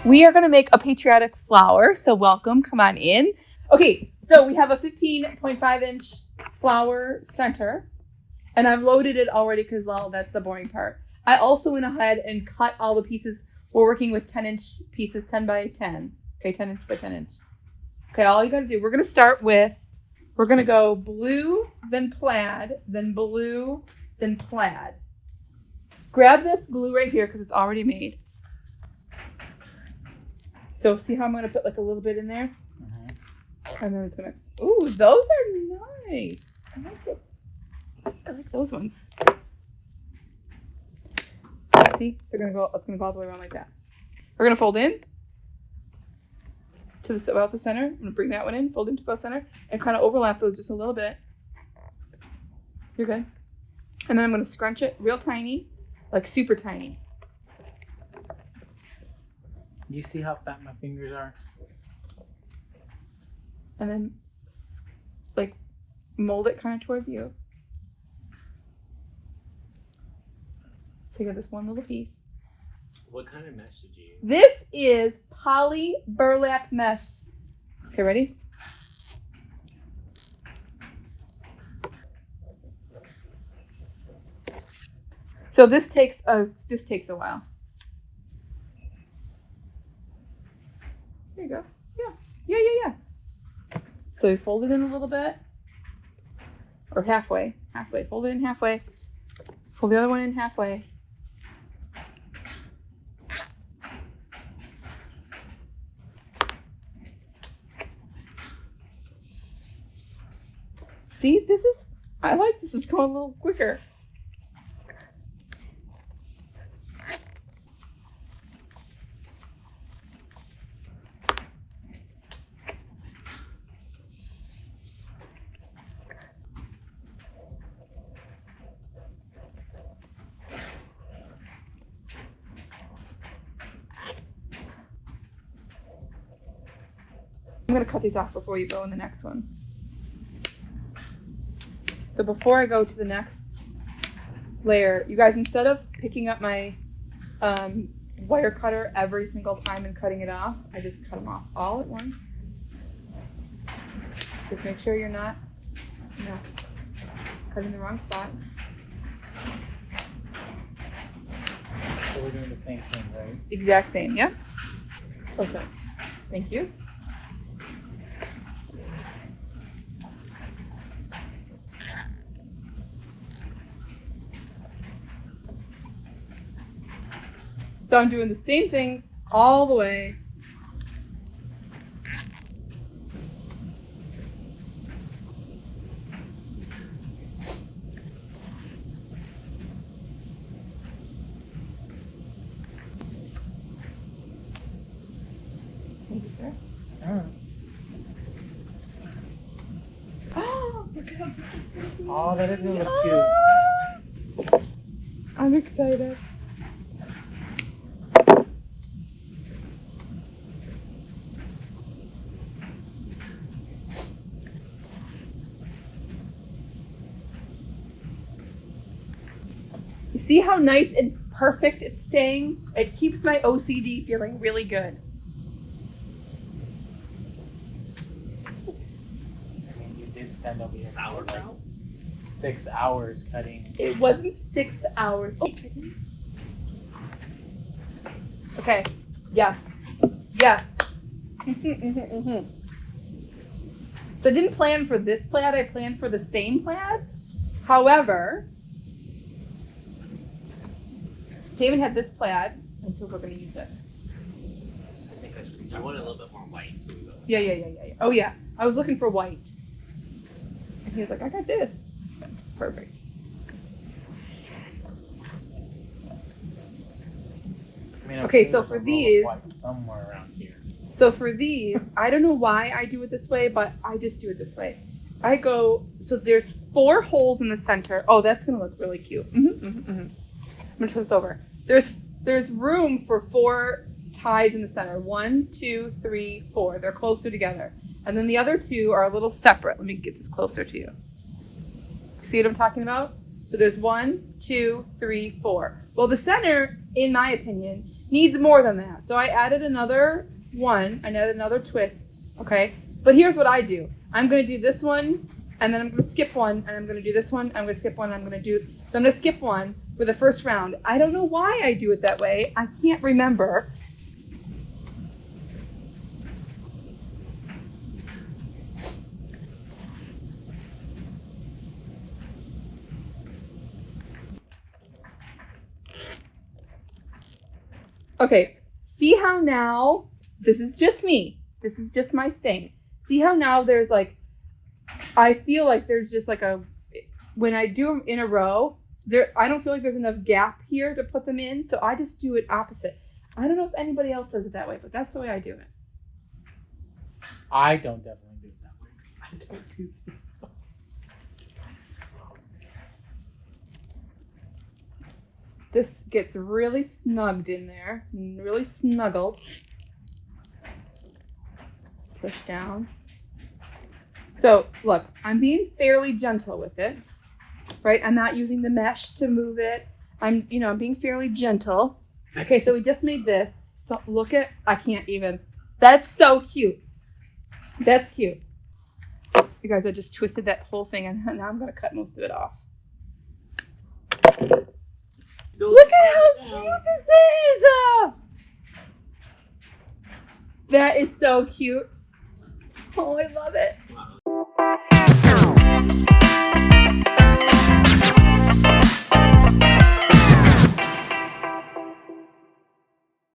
We are going to make a patriotic flower, so welcome, come on in. Okay, so we have a 15.5 inch flower center, and I've loaded it already because, well, that's the boring part. I also went ahead and cut all the pieces. We're working with 10 inch pieces, 10 by 10. Okay, 10 inch by 10 inch. Okay, all you got to do, we're going to start with, we're going to go blue, then plaid, then blue, then plaid. Grab this blue right here because it's already made. So see how I'm going to put like a little bit in there? Mm-hmm. And then it's going to, ooh, those are nice. I like those ones. See, they're going to go, it's going to go all the way around like that. We're going to fold in to about the center. I'm going to bring that one in, fold into the center, and kind of overlap those just a little bit. You're good. And then I'm going to scrunch it real tiny, like super tiny. You see how fat my fingers are? And then, like, mold it kind of towards you. So you got this one little piece. What kind of mesh did you use? This is poly burlap mesh. Okay, ready? So this takes a while. There you go. Yeah. So you fold it in a little bit, or halfway. Fold it in halfway. Fold the other one in halfway. See, I like this is going a little quicker. I'm going to cut these off before you go in the next one. So before I go to the next layer, you guys, instead of picking up my wire cutter every single time and cutting it off, I just cut them off all at once. Just make sure you're not cutting the wrong spot. So we're doing the same thing, right? Exact same, yeah? Okay. Thank you. So I'm doing the same thing all the way. Thank you, sir. Oh, look at how this is. Oh, that is gonna look cute. I'm excited. You see how nice and perfect it's staying? It keeps my OCD feeling really good. I mean, you did stand up here for like Sauerkraut? 6 hours cutting. It wasn't 6 hours. Oh. Okay. Yes. So I didn't plan for this plaid. I planned for the same plaid. However, David had this plaid, and so we're going to use it. I think I want a little bit more white, so we go. Yeah. Oh, yeah. I was looking for white. And he was like, I got this. That's perfect. I mean, Okay, so for these, somewhere around here. So for these, I don't know why I do it this way, but I just do it this way. I go, so there's 4 holes in the center. Oh, that's going to look really cute. I'm going to turn this over. There's room for 4 ties in the center. 1, 2, 3, 4. They're closer together. And then the other 2 are a little separate. Let me get this closer to you. See what I'm talking about? So there's 1, 2, 3, 4. Well, the center, in my opinion, needs more than that. So I added another one, I added another twist, okay? But here's what I do. I'm gonna do this one, and then I'm gonna skip one, and I'm gonna do this one, I'm gonna skip one, I'm gonna skip one for the first round. I don't know why I do it that way. I can't remember. Okay, see how now, this is just me. This is just my thing. See how now there's like, I feel like there's just like when I do them in a row, I don't feel like there's enough gap here to put them in, so I just do it opposite. I don't know if anybody else does it that way, but that's the way I do it. I don't definitely do it that way. I don't do this. This gets really snugged in there, really snuggled. Push down. So look, I'm being fairly gentle with it, right? I'm not using the mesh to move it. I'm being fairly gentle. Okay, so we just made this. So look at, I can't even. That's so cute. That's cute. You guys, I just twisted that whole thing, and now I'm gonna cut most of it off. Look at how cute this is! That is so cute. Oh, I love it.